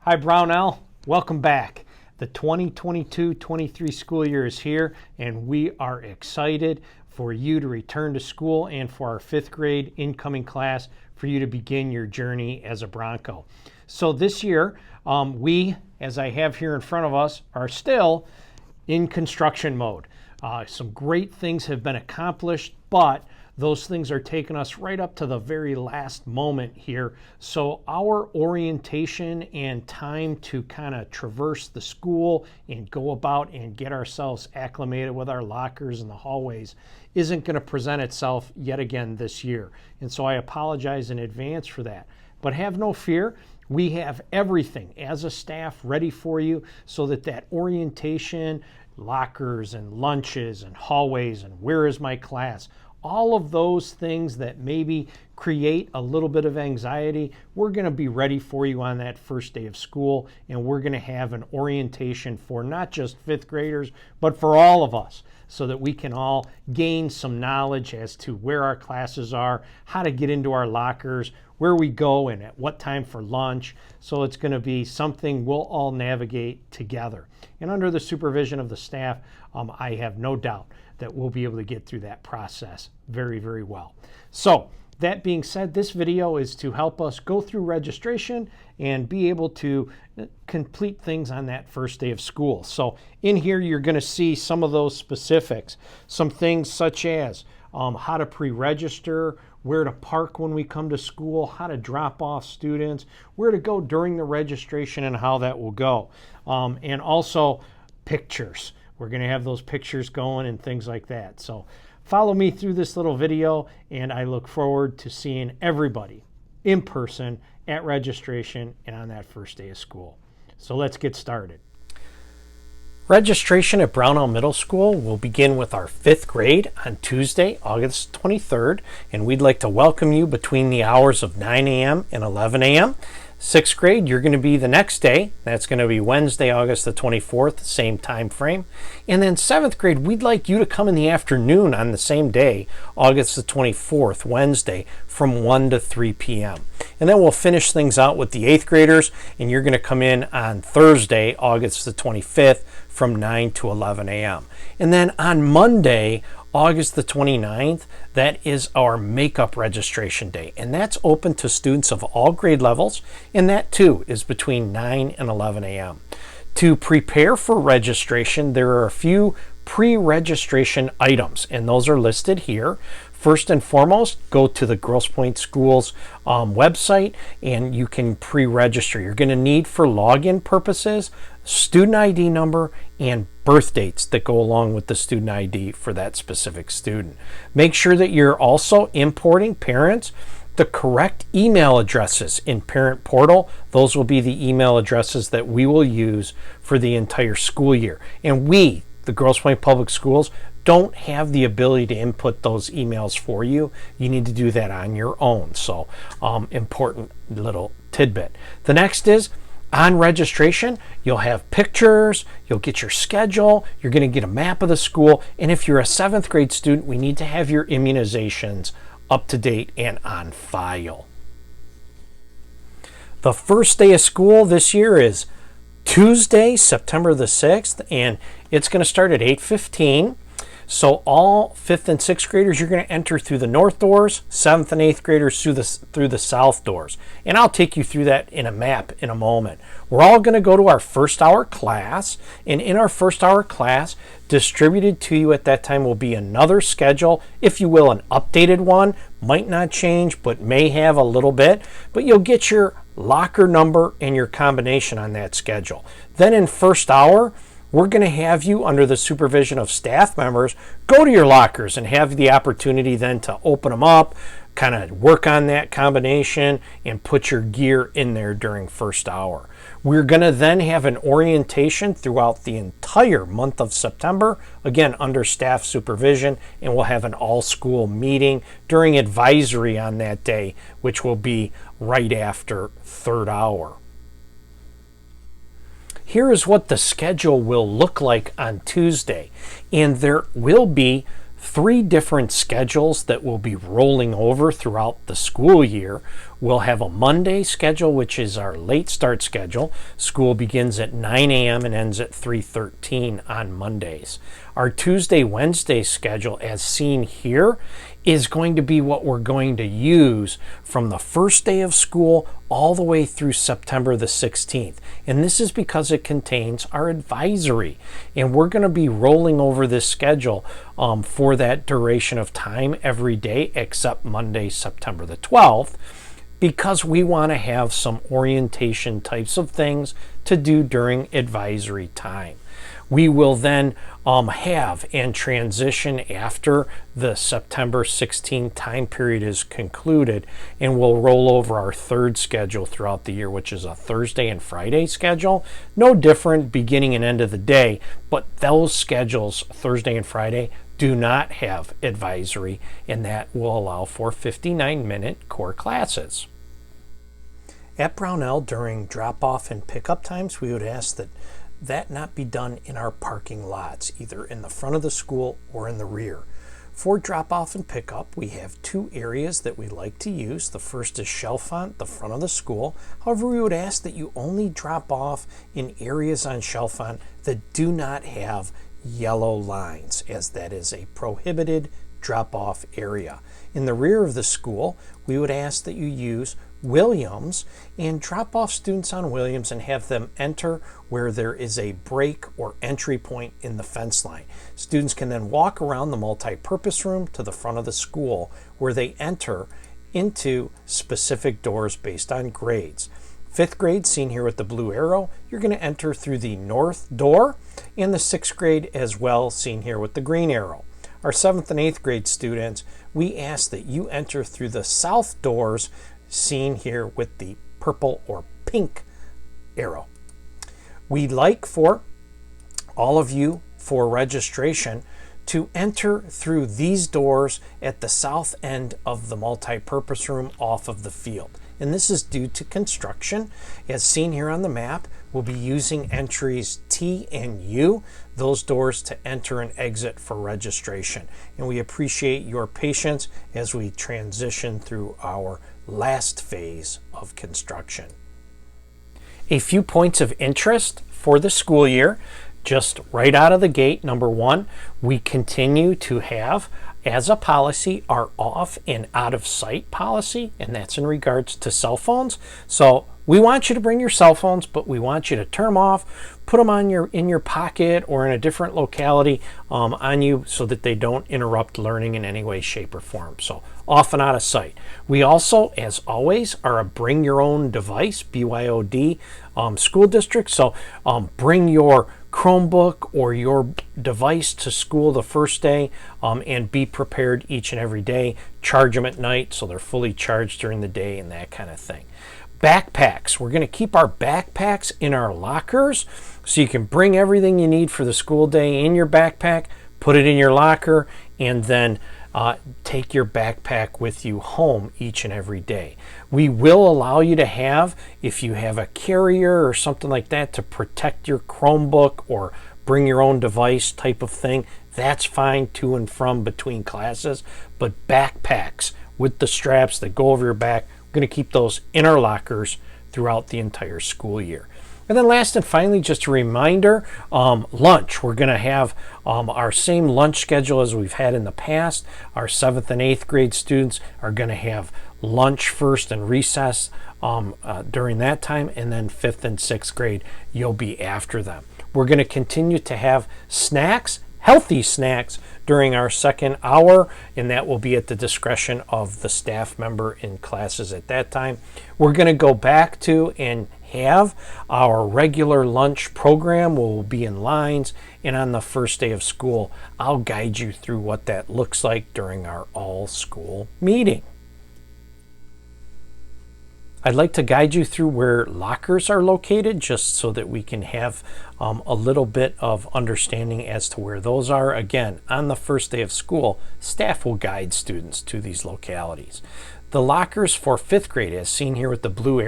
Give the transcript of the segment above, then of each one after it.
Hi Brownell, welcome back. The 2022-23 school year is here and we are excited for you to return to school and for our 5th grade incoming class for you to begin your journey as a Bronco. So this year, we, as I have here in front of us, are still in construction mode. Some great things have been accomplished, but those things are taking us right up to the very last moment here. So our orientation and time to kind of traverse the school and go about and get ourselves acclimated with our lockers and the hallways isn't going to present itself yet again this year. And so I apologize in advance for that. But have no fear. We have everything as a staff ready for you so that that orientation, lockers and lunches and hallways and where is my class, all of those things that maybe create a little bit of anxiety, we're going to be ready for you on that first day of school, and we're going to have an orientation for not just 5th graders, but for all of us, so that we can all gain some knowledge as to where our classes are, how to get into our lockers, where we go, and at what time for lunch. So it's going to be something we'll all navigate together. And under the supervision of the staff, I have no doubt that we'll be able to get through that process very, very well. So that being said, this video is to help us go through registration and be able to complete things on that first day of school. So in here, you're going to see some of those specifics, some things such as how to pre-register, where to park when we come to school, how to drop off students, where to go during the registration and how that will go. And also pictures. We're going to have those pictures going and things like that. So follow me through this little video, and I look forward to seeing everybody in person at registration and on that first day of school. So let's get started. Registration at Brownell Middle School will begin with our 5th grade on Tuesday, August 23rd, and we'd like to welcome you between the hours of 9 a.m. and 11 a.m. 6th grade, you're going to be the next day. That's going to be Wednesday, August the 24th, same time frame. And then 7th grade, we'd like you to come in the afternoon on the same day, August the 24th, Wednesday, from 1 to 3 p.m. And then we'll finish things out with the 8th graders, and you're going to come in on Thursday, August the 25th, from 9 to 11 a.m. And then on Monday, August the 29th, that is our makeup registration day, and that's open to students of all grade levels, and that too is between 9 and 11 a.m. To prepare for registration, there are a few pre-registration items, and those are listed here. First and foremost, go to the Grosse Pointe Schools website and you can pre-register. You're going to need, for login purposes, student ID number and birth dates that go along with the student ID for that specific student. Make sure that you're also importing, parents, the correct email addresses in Parent Portal. Those will be the email addresses that we will use for the entire school year. And we, the Grosse Pointe Public Schools, don't have the ability to input those emails for you. You need to do that on your own. So important little tidbit. The next is, on registration, you'll have pictures, you'll get your schedule, you're going to get a map of the school, and if you're a 7th grade student, we need to have your immunizations up to date and on file. The first day of school this year is Tuesday, September the 6th, and it's going to start at 8:15. So all 5th and 6th graders, you're going to enter through the north doors, 7th and 8th graders through the south doors. And I'll take you through that in a map in a moment. We're all going to go to our first hour class, and in our first hour class, distributed to you at that time will be another schedule, if you will, an updated one. Might not change, but may have a little bit. But you'll get your locker number and your combination on that schedule. Then in first hour, we're going to have you, under the supervision of staff members, go to your lockers and have the opportunity then to open them up, kind of work on that combination, and put your gear in there during first hour. We're going to then have an orientation throughout the entire month of September, again under staff supervision, and we'll have an all-school meeting during advisory on that day, which will be right after third hour. Here is what the schedule will look like on Tuesday, and there will be 3 different schedules that will be rolling over throughout the school year. We'll have a Monday schedule, which is our late start schedule. School begins at 9 a.m. and ends at 3:13 on Mondays. Our Tuesday, Wednesday schedule, as seen here, is going to be what we're going to use from the first day of school all the way through September the 16th. And this is because it contains our advisory. And we're going to be rolling over this schedule for that duration of time every day except Monday, September the 12th, because we want to have some orientation types of things to do during advisory time. We will then have and transition after the September 16th time period is concluded, and we'll roll over our 3rd schedule throughout the year, which is a Thursday and Friday schedule. No different beginning and end of the day, but those schedules, Thursday and Friday, do not have advisory, and that will allow for 59-minute core classes. At Brownell, during drop-off and pickup times, we would ask that not be done in our parking lots, either in the front of the school or in the rear. For drop-off and pickup, we have 2 areas that we like to use. The first is Chalfont, the front of the school. However, we would ask that you only drop off in areas on Chalfont that do not have yellow lines, as that is a prohibited drop-off area. In the rear of the school, we would ask that you use Williams and drop off students on Williams and have them enter where there is a break or entry point in the fence line. Students can then walk around the multi-purpose room to the front of the school where they enter into specific doors based on grades. 5th grade, seen here with the blue arrow, you're going to enter through the north door, and the 6th grade as well, seen here with the green arrow. Our 7th and 8th grade students, we ask that you enter through the south doors, seen here with the purple or pink arrow. We'd like for all of you for registration to enter through these doors at the south end of the multi-purpose room off of the field. And this is due to construction. As seen here on the map, we'll be using entries T and U, those doors to enter and exit for registration. And we appreciate your patience as we transition through our last phase of construction. A few points of interest for the school year. Just right out of the gate, number 1, we continue to have as a policy our off and out of sight policy, and that's in regards to cell phones. So we want you to bring your cell phones, but we want you to turn them off, put them on in your pocket or in a different locality on you so that they don't interrupt learning in any way, shape, or form. So off and out of sight. We also, as always, are a bring your own device, BYOD school district. So bring your Chromebook or your device to school the first day and be prepared each and every day. Charge them at night so they're fully charged during the day and that kind of thing. Backpacks. We're going to keep our backpacks in our lockers so you can bring everything you need for the school day in your backpack, put it in your locker, and then take your backpack with you home each and every day. We will allow you to have, if you have a carrier or something like that, to protect your Chromebook or bring your own device type of thing. That's fine to and from between classes. But backpacks with the straps that go over your back, we're going to keep those in our lockers throughout the entire school year. And then last and finally, just a reminder, lunch. We're going to have our same lunch schedule as we've had in the past. Our 7th and 8th grade students are going to have lunch first and recess during that time, and then 5th and 6th grade, you'll be after them. We're going to continue to have snacks, healthy snacks, during our second hour, and that will be at the discretion of the staff member in classes at that time. We're going to go back to and have our regular lunch program. We'll be in lines, and on the first day of school, I'll guide you through what that looks like during our all-school meeting. I'd like to guide you through where lockers are located just so that we can have a little bit of understanding as to where those are. Again, on the first day of school, staff will guide students to these localities. The lockers for 5th grade, as seen here with the blue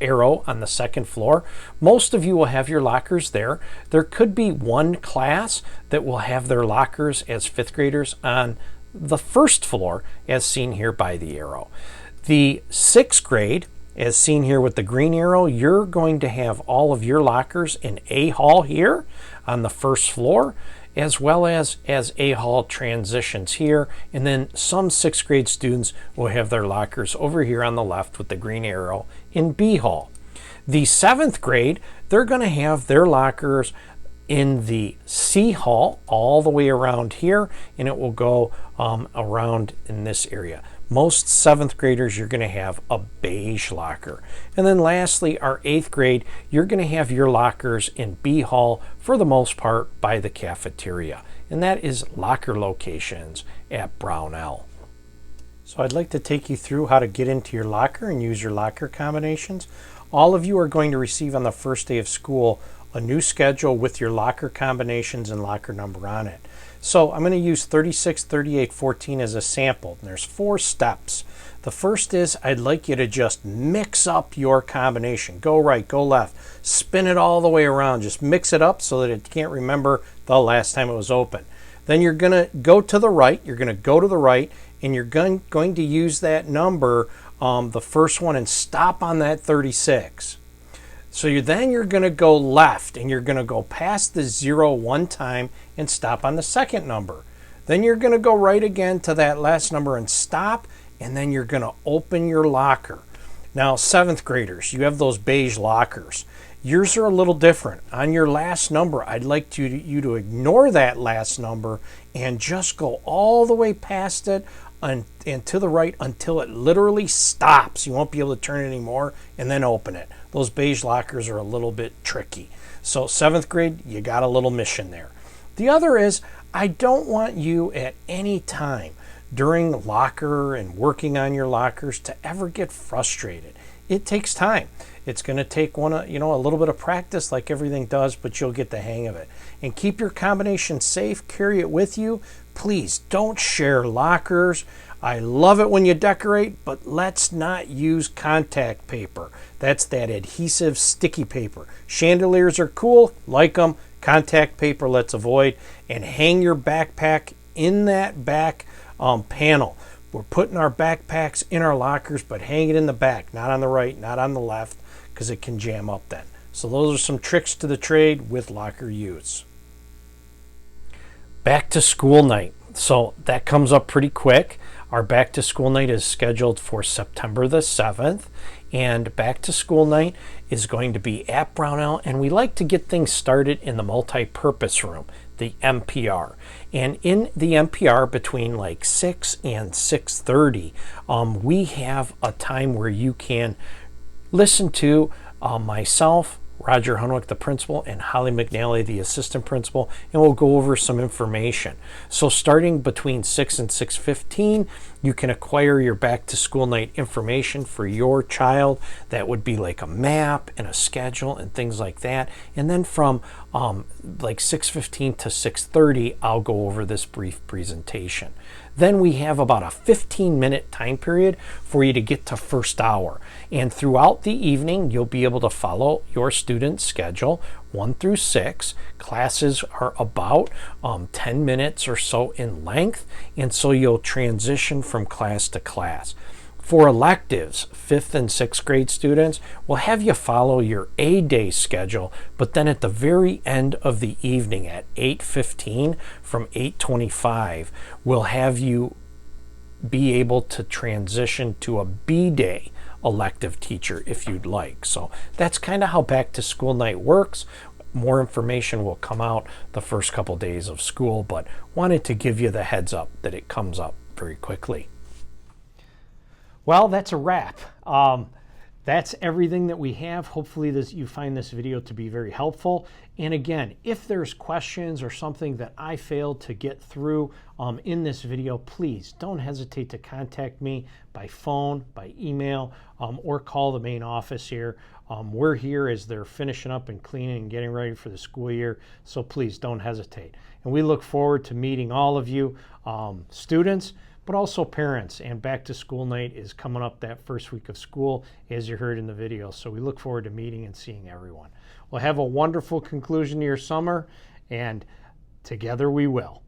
arrow on the second floor, most of you will have your lockers there. There could be one class that will have their lockers as fifth graders on the first floor, as seen here by the arrow. The sixth grade, as seen here with the green arrow, you're going to have all of your lockers in A hall here on the first floor, as well as A hall transitions here. And then some sixth grade students will have their lockers over here on the left with the green arrow in B hall. The seventh grade, they're going to have their lockers in the C hall all the way around here, and it will go around in this area. Most seventh graders, you're going to have a beige locker. And then lastly, our eighth grade, you're going to have your lockers in B hall for the most part by the cafeteria. And that is locker locations at Brownell. So I'd like to take you through how to get into your locker and use your locker combinations. All of you are going to receive on the first day of school a new schedule with your locker combinations and locker number on it. So I'm going to use 36, 38, 14 as a sample. And there's 4 steps. The first is I'd like you to just mix up your combination. Go right, go left, spin it all the way around. Just mix it up so that it can't remember the last time it was open. Then you're going to go to the right. You're going to go to the right, and you're going to use that number, the first one, and stop on that 36. So you're going to go left, and you're going to go past the 0 one time and stop on the second number. Then you're going to go right again to that last number and stop, and then you're going to open your locker. Now, seventh graders, you have those beige lockers. Yours are a little different. On your last number, I'd like you to ignore that last number and just go all the way past it and to the right until it literally stops. You won't be able to turn it anymore, and then open it. Those beige lockers are a little bit tricky. So seventh grade, you got a little mission there. The other is, I don't want you at any time during locker and working on your lockers to ever get frustrated. It takes time. It's going to take a little bit of practice, like everything does, but you'll get the hang of it. And keep your combination safe. Carry it with you. Please don't share lockers. I love it when you decorate, but let's not use contact paper. That's that adhesive sticky paper. Chandeliers are cool, like them. Contact paper, let's avoid. And hang your backpack in that back panel. We're putting our backpacks in our lockers, but hang it in the back, not on the right, not on the left, because it can jam up then. So those are some tricks to the trade with locker use. Back to school night. So that comes up pretty quick. Our back to school night is scheduled for September the 7th. And back to school night is going to be at Brownell. And we like to get things started in the multi-purpose room, the MPR. And in the MPR between like 6 and 6:30, we have a time where you can listen to myself, Roger Hunwick, the principal, and Holly McNally, the assistant principal, and we'll go over some information. So starting between 6 and 6:15, you can acquire your back to school night information for your child. That would be like a map and a schedule and things like that. And then from like 6:15 to 6:30, I'll go over this brief presentation. Then we have about a 15-minute time period for you to get to first hour. And throughout the evening, you'll be able to follow your student's schedule 1 through 6. Classes are about 10 minutes or so in length, and so you'll transition from class to class. For electives, 5th and 6th grade students, we'll have you follow your A-day schedule, but then at the very end of the evening at 8:15 from 8:25, we'll have you be able to transition to a B-day elective teacher if you'd like. So that's kind of how back to school night works. More information will come out the first couple days of school, but wanted to give you the heads up that it comes up very quickly. Well, that's a wrap. That's everything that we have. Hopefully you find this video to be very helpful. And again, if there's questions or something that I failed to get through in this video, please don't hesitate to contact me by phone, by email, or call the main office here. We're here as they're finishing up and cleaning and getting ready for the school year, so please don't hesitate. And we look forward to meeting all of you. Students, but also parents. And back to school night is coming up that first week of school, as you heard in the video. So we look forward to meeting and seeing everyone. Well, have a wonderful conclusion to your summer, and together we will.